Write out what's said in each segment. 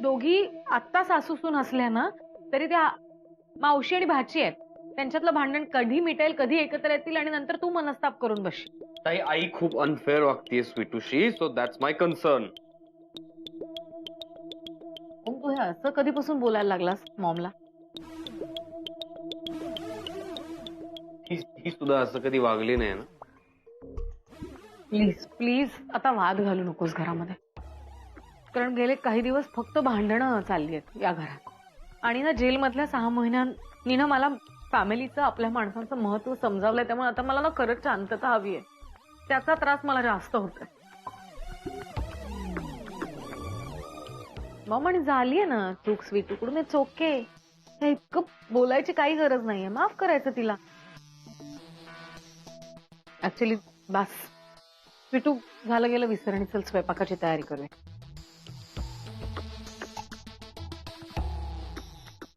दोघी आत्ता सासूसून असल्या ना तरी त्या मावशी आणि भाची आहेत. त्यांच्यातलं भांडण कधी मिटेल, कधी एकत्र येतील आणि नंतर तू मनस्ताप करून बसशील. ताई, आई खूप अनफेअर वागतीये स्वीटूशी, सो दॅट्स माय कन्सर्न. तू हे असं कधीपासून बोलायला लागलास मॉमला? ही सुद्धा असं कधी वागली नाही ना. प्लीज प्लीज आता वाद घालू नकोस घरामध्ये, कारण गेले काही दिवस फक्त भांडणं चालली आहेत या घरात. आणि ना जेलमधल्या 6 महिन्यांनी ना मला फॅमिलीचं, आपल्या माणसांचं महत्व समजावलंय. त्यामुळे आता मला ना खरंच शांतता हवी आहे. त्याचा त्रास मला जास्त होतोय. मग म्हणे झालीये ना चूक स्वीटूकडून, इट्स ओके. इतकं बोलायची काही गरज नाहीये, माफ करायचं तिला. ऍक्च्युली बस स्वीटू, झालं गेलं विसरणी, चल स्वयंपाकाची तयारी करूया.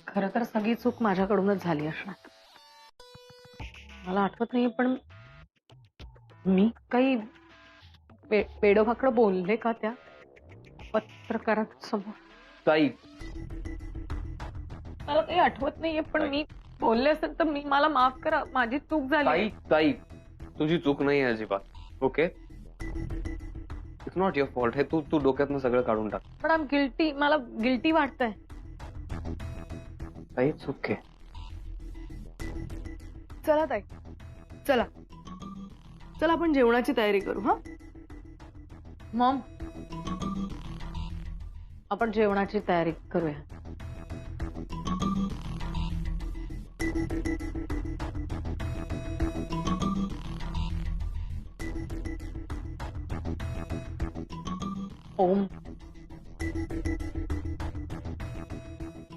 खरं तर सगळी चूक माझ्याकडूनच झाली असणार. मला आठवत नाही पण मी काही वेडोभाकडं बोलले का त्या पत्रकारांसमोर? ताई, मला काही आठवत नाहीये पण मी बोलले असेल तर मला माफ करा, माझी चूक झाली. ताई, ताई, तुझी चूक नाही आहे अजिबात. Okay, it's not your fault. हे तू डोक्यातनं सगळं काढून टाक. पण आम गिल्टी, मला गिल्टी वाटतंय. ताई, इट्स ओके. चला ताई, चला चला आपण जेवणाची तयारी करू. हा मॉम, आपण जेवणाची तयारी करूया. ओम,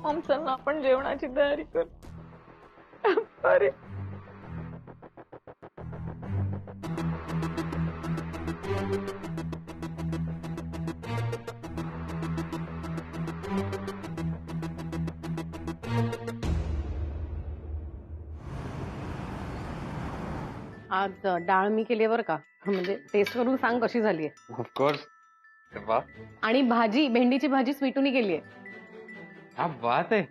मॉम चल ना आपण जेवणाची तयारी करू. अरे आज डाळ मी केली बरं का, म्हणजे टेस्ट करून सांग कशी झालीये. ऑफकोर्स. वाह, आणि भाजी, भेंडीची भाजी स्वीटूनी केलीये. क्या बात आहे.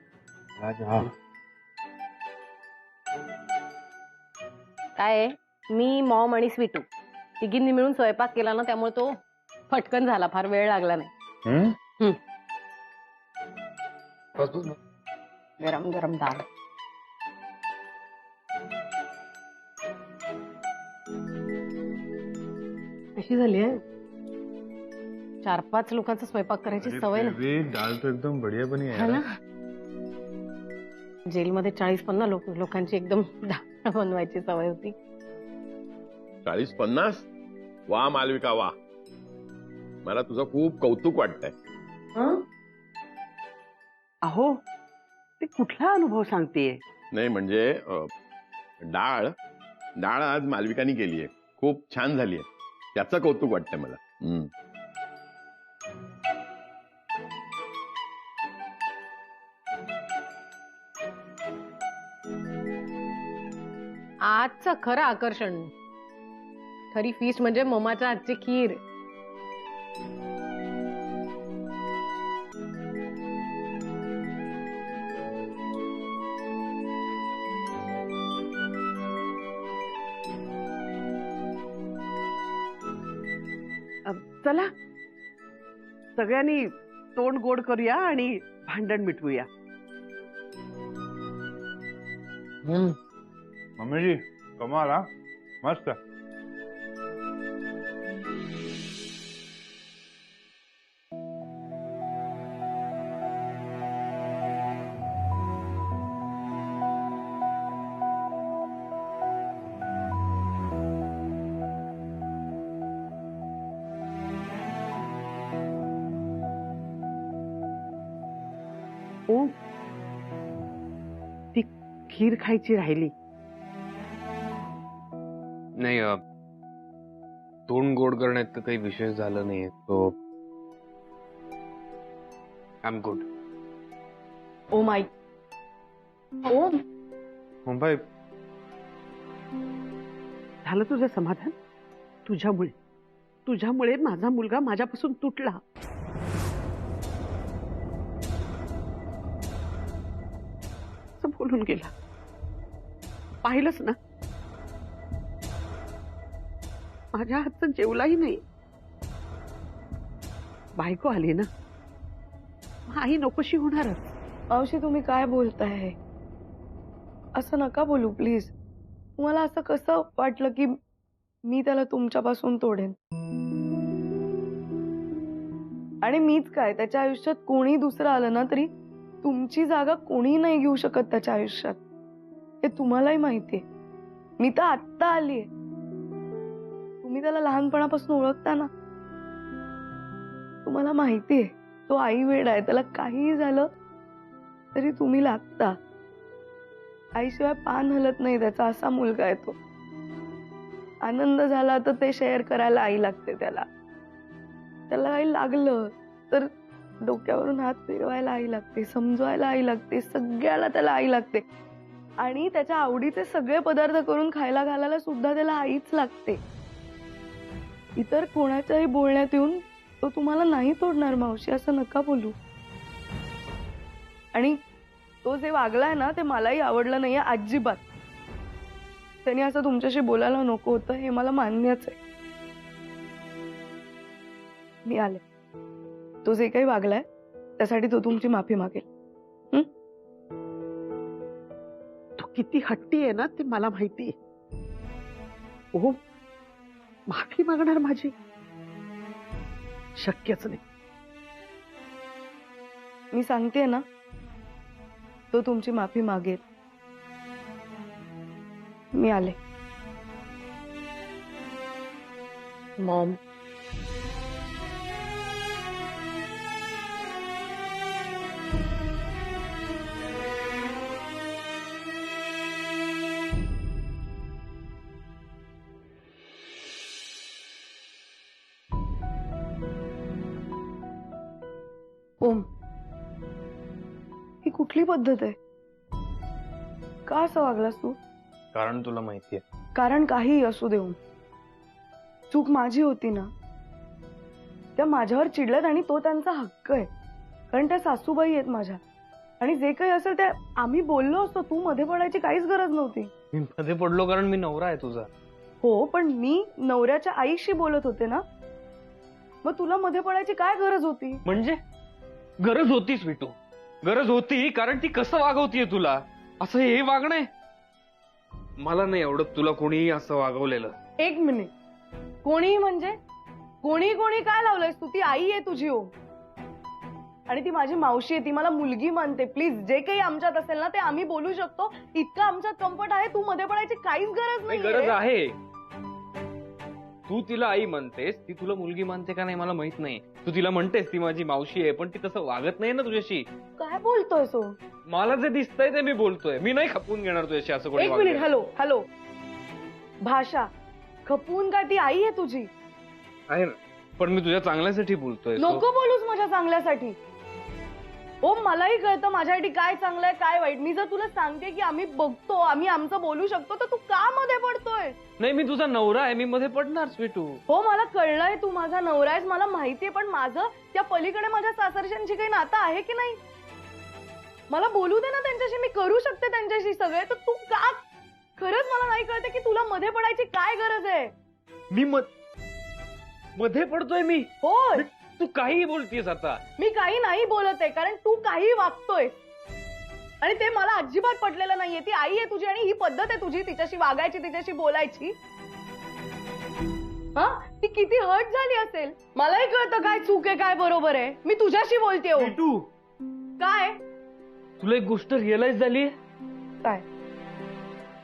काय आहे, मी मॉम आणि स्वीटू तिघींनी मिळून स्वयंपाक केला ना, त्यामुळे तो फटकन झाला, फार वेळ लागला नाही. गरम गरम डाळ. कशी झाली आहे? 4-5 लोकांचा स्वयंपाक करायची सवय नाही. दाल तो एकदम बढ़िया बनी है ना. जेलमध्ये 40-50 लोकांची एकदम डाळ बनवायची सवय होती. 40-50? वा मालविका वा, मला तुझं खूप कौतुक वाटतंय. अहो, ते कुठला अनुभव सांगतेय? नाही म्हणजे डाळ डाळ आज मालविकानी केलीये, खूप छान झालीये, त्याचं कौतुक वाटतंय मला. आजचं खरं आकर्षण, खरी फीस्ट म्हणजे ममाच्या हातची खीर. चला सगळ्यांनी तोंड गोड करूया आणि भांडण मिटवूया. मम्मी जी कमाल. हा मस्त. ओ, ती खीर खायची राहिली. नाही, तोंड गोड करण्यात तर काही विशेष झालं नाहीये, तो I am good. Oh my Om, Mumbai झालं तुझं समाधान? तुझ्यामुळे माझा मुलगा माझ्यापासून तुटला. बोलून गेला. पाहिलंच ना, माझ्या हातचं जेवलाही नाही. बायको आली ना, मग आई नकोशी होणारच. मावशी तुम्ही काय बोलताय? असं नका बोलू प्लीज. तुम्हाला असं कसं वाटलं की मी त्याला तुमच्यापासून तोडेन? आणि मीच काय, त्याच्या आयुष्यात कोणी दुसरं आलं ना तरी तुमची जागा कोणी नाही घेऊ शकत त्याच्या आयुष्यात. हे तुम्हालाही माहितीये. मी तर आत्ता आलीये. तुम्ही त्याला लहानपणापासून ओळखता ना. तुम्हाला माहितीये तो आई वेड आहे. त्याला काहीही झालं तरी तुम्ही लागता. आईशिवाय पान हलत नाही त्याचा, असा मुलगा आहे तो. आनंद झाला तर ते शेअर करायला आई लागते त्याला. त्याला काही लागलं तर डोक्यावरून हात फिरवायला आई लागते, समजवायला आई लागते, सगळ्याला त्याला आई लागते. आणि त्याच्या आवडीचे सगळे पदार्थ करून खायला घालायला सुद्धा त्याला आईच लागते. इतर कोणाच्याही बोलण्यात येऊन तो तुम्हाला नाही तोडणार मावशी, असं नका बोलू. आणि तो जे वागलाय ना ते मलाही आवडलं नाहीये अजिबात. त्याने असं तुमच्याशी बोलायला नको होतं, हे मला मान्यच आहे. मी आले. तो जे काही वागलाय त्यासाठी तो तुमची माफी मागेल. तो किती हट्टी आहे ना ते मला माहिती आहे. ओ, माफी मागणार माझी? शक्यच नाही. मी सांगते ना, तो तुमची माफी मागेल. मी आले. मॉम, ओम, ही कुठली पद्धत आहे? का असं वागलास तू? कारण तुला माहितीये. कारण काही असू देऊन चूक माझी होती ना. त्या माझ्यावर चिडल्यात आणि तो त्यांचा हक्क आहे. कारण त्या सासूबाई आहेत माझ्या. आणि जे काही असेल ते आम्ही बोललो असतो. तू मध्ये पडायची काहीच गरज नव्हती. मी मध्ये पडलो कारण मी नवरा आहे तुझा. हो, पण मी नवऱ्याच्या आईशी बोलत होते ना. मग तुला मध्ये पडायची काय गरज होती? म्हणजे गरज होती स्वीटू, गरज होती. कारण ती कसं वागवतीये तुला, असं हे वागणं आहे. मला नाही आवडत तुला कोणीही असं वागवलेलं. एक मिनिट, कोणी म्हणजे कोणी कोणी काय लावलंयस तू? ती आई आहे तुझी हो, आणि ती माझी मावशी आहे. ती मला मुलगी मानते. प्लीज, जे काही आमच्यात असेल ना ते आम्ही बोलू शकतो. इतकं आमच्यात कम्फर्ट आहे. तू मध्ये पडायची काहीच गरज नाही, नाही. गरज आहे. तू तिला आई म्हणतेस, ती तुला मुलगी मानते का नाही मला माहित नाही. तू तिला म्हणतेस ती माझी मावशी आहे, पण ती तसं वागत नाही ना तुझ्याशी. काय बोलतोय सो? मला जे दिसतंय ते मी बोलतोय. मी नाही खपून घेणार तुझ्याशी असं कोणी एक वागलं. Minute, hello hello. भाषा खपून काय? ती आई आहे तुझी. आहे ना, पण मी तुझ्या चांगल्यासाठी बोलतोय. नको बोलूस माझ्या चांगल्यासाठी. ओ, मलाही कळतं माझ्यासाठी काय चांगलं आहे काय वाईट. मी जर तुला सांगते की आम्ही बघतो, आम्ही आमचं बोलू शकतो, तर तू का मध्ये पडतोय? नाही, मी तुझा नवरा आहे, मी मध्ये पडणार स्वीटू. हो, मला कळलंय तू माझा नवरा आहेस, मला माहितीये. पण माझं त्या पलीकडे माझ्या सासरच्यांची काही नातं आहे की नाही? मला बोलू दे ना त्यांच्याशी. मी करू शकते त्यांच्याशी सगळे. तर तू का? खरंच मला नाही कळते की तुला मध्ये पडायची काय गरज आहे. मी मध्ये पडतोय मी? हो, तू काही बोलतीयस आता. मी काही नाही बोलत आहे, कारण तू काही वागतोय आणि ते मला अजिबात पटलेलं नाहीये. ती आई आहे तुझी आणि ही पद्धत आहे तुझी तिच्याशी वागायची, तिच्याशी बोलायची. हा, ती किती हर्ट झाली असेल. मलाही कळतं काय चूक आहे काय बरोबर आहे. मी तुझ्याशी बोलतेय. स्वीटू, काय? तुला एक गोष्ट रिअलाइज झाली? काय?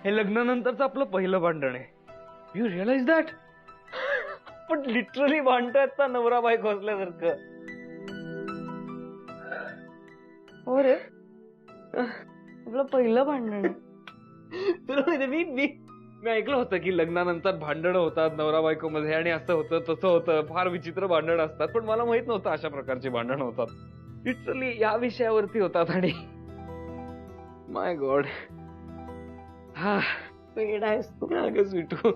हे लग्नानंतरचं आपलं पहिलं भांडण आहे. You realise that? पण लिटरली भांडतायत नवरा बायको असल्यासारखं. हो रे, आपलं पहिलं भांडण आहे. तुला माहिती, मी ऐकलं होतं की लग्नानंतर भांडणं होतात नवरा बायको मध्ये, आणि असं होतं तसं होतं, फार विचित्र भांडण असतात. पण मला माहित नव्हतं अशा प्रकारची भांडणं होतात. लिटरली या विषयावरती होतात. आणि माय गॉड, हा वेड आहेस तू. अगं स्वीटू,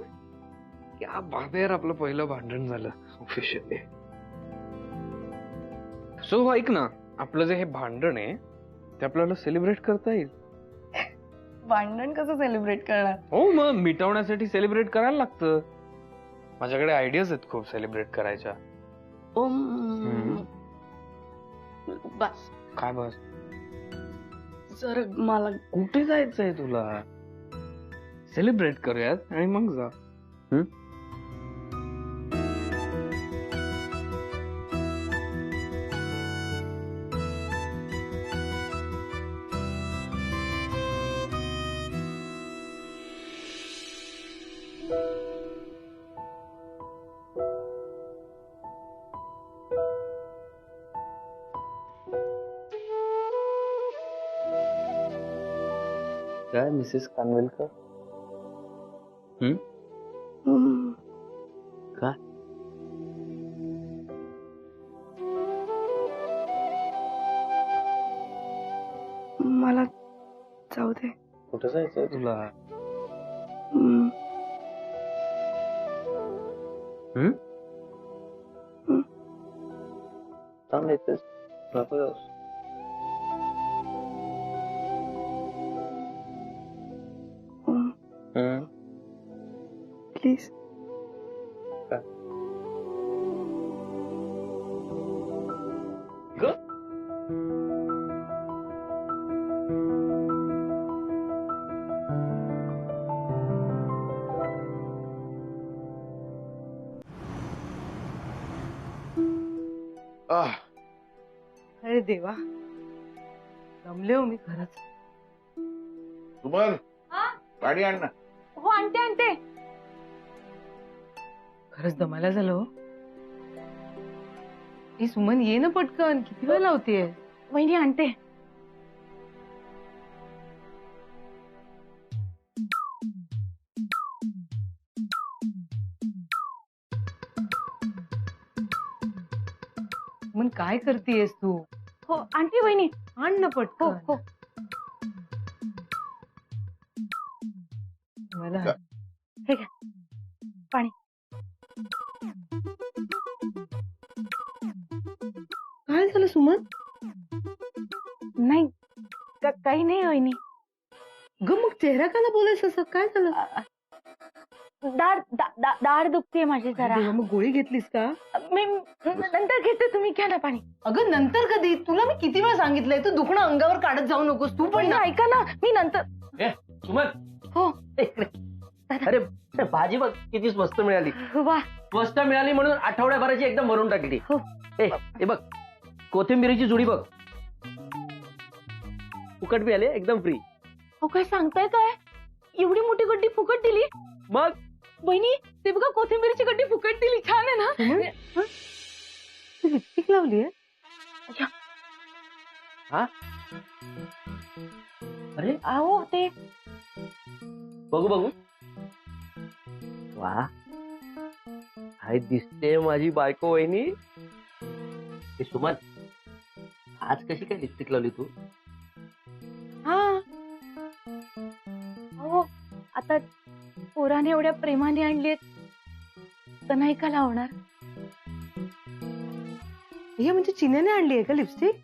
क्या बात यार, आपलं पहिलं भांडण झालं ऑफिशियली. सो ऐक ना, आपलं जे हे भांडण आहे ते आपल्याला सेलिब्रेट करता येईल. भांडण कसं सेलिब्रेट करणार? हो मग मिटवण्यासाठी सेलिब्रेट करायला लागतं. माझ्याकडे आयडियाज आहेत खूप सेलिब्रेट करायच्या. बस काय बस, जर मला कुठे जायचंय तुला? सेलिब्रेट करूयात आणि मग जा. काय मिसेस कानवेलकर? काय मला जाऊ दे. कुठं जायचंय तुला? थांब येतेस, नको जाऊस. प्लीज. अरे देवा, दमले हो मी खरंच. सुमन, गाडी आण ना. हो आणते आणते. खरंच दमायला झालं हो. ही सुमन ये ना पटकन, किती वेळ लावतीये? वहिनी आणते. सुमन काय करतेयस तू? हो आणते वहिनी. आण ना हो पटकन. हो. मला हे घ्या पाणी. काय झालं सुमन? नाही काही नाही वहिनी. ग मग चेहरा का बोलायचं असं? काय झालं? दाढ दुखते माझी जरा. देवा, मग गोळी घेतलीस का? मी नंतर घेते, तुम्ही घ्या ना पाणी. अगं नंतर कधी? तुला मी किती वेळा सांगितलंय तू दुखणं अंगावर काढत जाऊ नकोस. तू पण वहिनी ऐका ना, मी नंतर. सुमन, हो अरे भाजी बघ किती स्वस्त मिळाली. वा. स्वस्त मिळाली म्हणून आठवड्याभराची एकदम भरून टाकली. हो. हे बघ, कोथिंबिरीची जुडी बघ, फुकट बी आले एकदम फ्री. हो काय सांगताय काय? एवढी मोठी गड्डी फुकट दिली? मग वहिनी ते बघा, कोथिंबीरची गड्डी फुकट दिली. छान आहे ना? लिपस्टिक लावलीये? हा, अरे अहो ते बघू बघू. वा, काय दिसते माझी बायको वहिनी. हे सुमन, आज कशी काय लिपस्टिक लावली तू? हा. हो आता पोराने एवढ्या प्रेमाने आणलीत तर नाही का लावणार? हे म्हणजे चिन्याने आणली आहे का लिपस्टिक?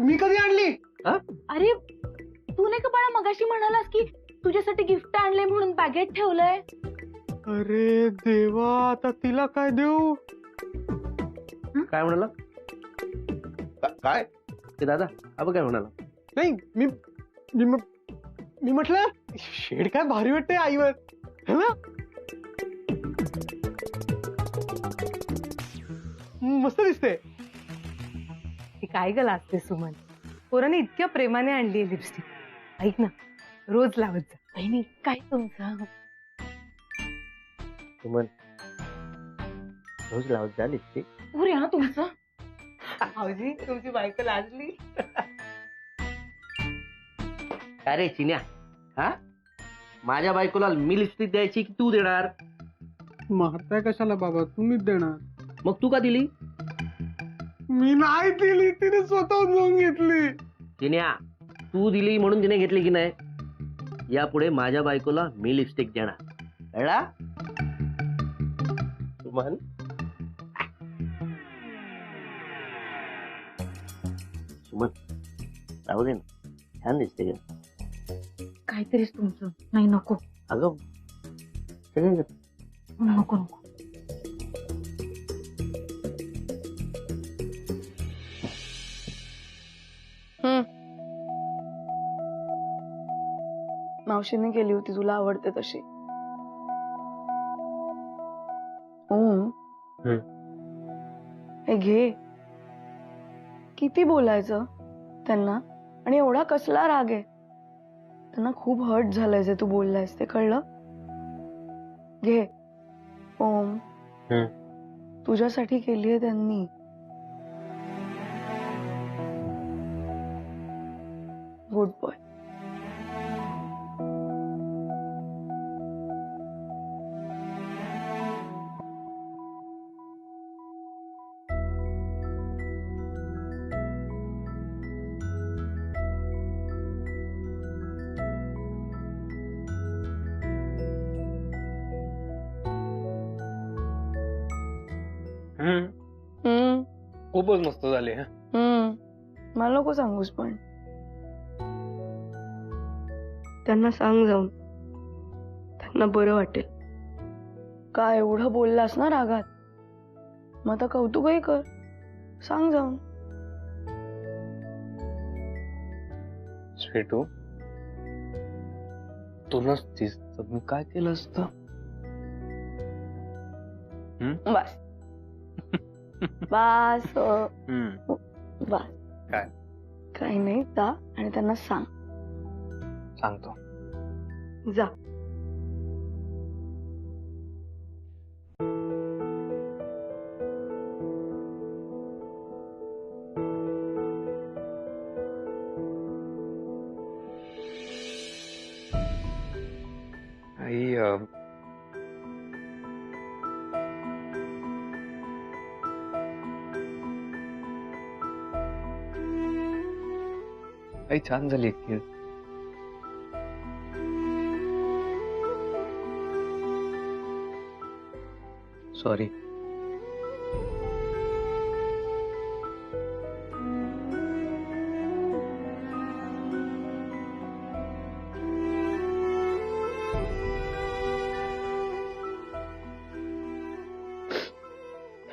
मी कधी आणली? अरे तू नाही का बाळा मगाशी म्हणालास की तुझ्यासाठी गिफ्ट आणले म्हणून बॅगेत ठेवलंय. अरे देवा, आता तिला काय देऊ? काय म्हणाला? काय? ते दादा अब काय म्हणाला? नाही, मी म्हटलं शेड काय भारी वाटते आईवर, है ना? मस्त दिसते. काय गं लाजते सुमन? पोराने इतक्या प्रेमाने आणली लिपस्टिक. ऐक ना, रोज लावत जा. बहिणी काय तुमचं? सुमन, रोज लावत जा लिपस्टिक. पुरे हा तुमचं. भाऊजी, तुमची बायको लाजली. काय रे चिन्या, हा माझ्या बायकोला मी लिपस्टिक द्यायची की तू देणार? मारताय कशाला बाबा, तुम्हीच देणार. मग तू का दिली? मी नाही दिली, तिने स्वतःहून जाऊन घेतली. चिन्या, तू दिली म्हणून तिने घेतली की नाही? यापुढे माझ्या बायकोला मी लिपस्टिक देणार, कळला? सुमन, सुमन राहू दे ना, छान दिसते का? काहीतरीच तुमचं. नाही, नको अगं सगळे नको नको. मावशीने केली होती, तुला आवडते तशी. ओम, हे घे. किती बोलायचं त्यांना, आणि एवढा कसला राग आहे त्यांना? खूप हर्ट झालंय जे तू बोललायस, ते कळलं? घे. ओम, तुझ्यासाठी केलीये त्यांनी. Good boy. खूपच मस्त झाले. मला नको सांगूस, पण त्यांना सांग जाऊन, त्यांना बरं वाटेल. काय एवढं बोललास ना रागात, मग आता कौतुकही कर. सांग जाऊन. स्वीटू, तू नसतीस तर मी काय केलं असतं? बस बस बस. काय? काही नाही, जा आणि त्यांना सांग. सांगतो. जा. आई, आई छान झाली खीर. सॉरी.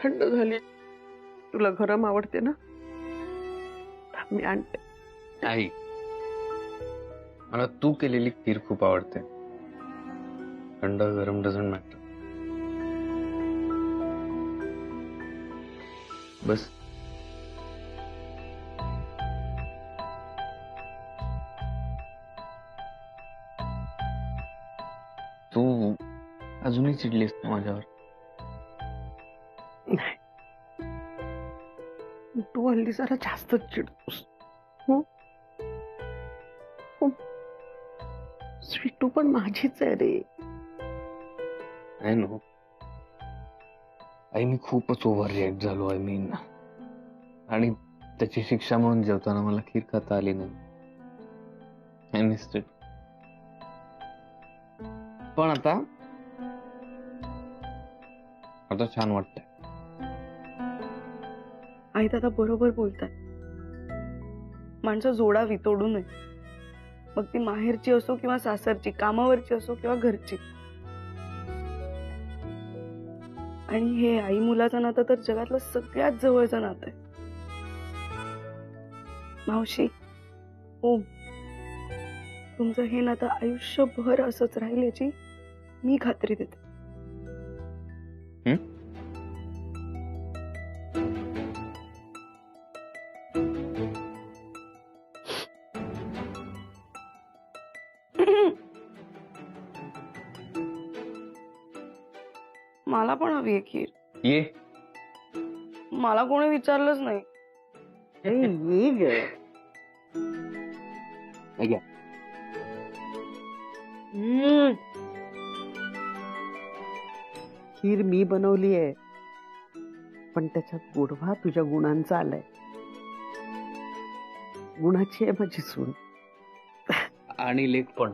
थंड झाली. तुला गरम आवडते ना? मी आणते. आई, मला तू केलेली खीर खूप आवडते. थंड गरम डझंट मॅटर. बस. तू अजूनही चिडलीस ना माझ्यावर? नाही, तू हल्ली जरा जास्तच चिडतोस. हो, स्वीटू पण माझीच आहे रे. I know. आई, मी खूपच ओव्हर रिॲक्ट झालो. आय मीन, आणि त्याची शिक्षा म्हणून जेवताना मला खीर खाता आली नाही. I missed it. पण आता छान वाटतंय. आई दादा बरोबर बोलतात. माणसं जोडावी, तोडू नये. मग ती माहेरची असो किंवा सासरची, कामावरची असो किंवा घरची. आणि हे आई मुलाचं नातं तर जगातलं सगळ्यात जवळचं नातं आहे. मावशी, ओम, तुमचं हे नातं आयुष्यभर असंच राहील याची मी खात्री देते. मला पण हवी आहे खीर. ये. मला कोणी विचारलंच नाही. ये ग. खीर मी बनवली आहे, पण त्याच्यात गोडवा तुझ्या गुणांचा आलाय. गुणाची आहे माझी सून. आणि लेख पण.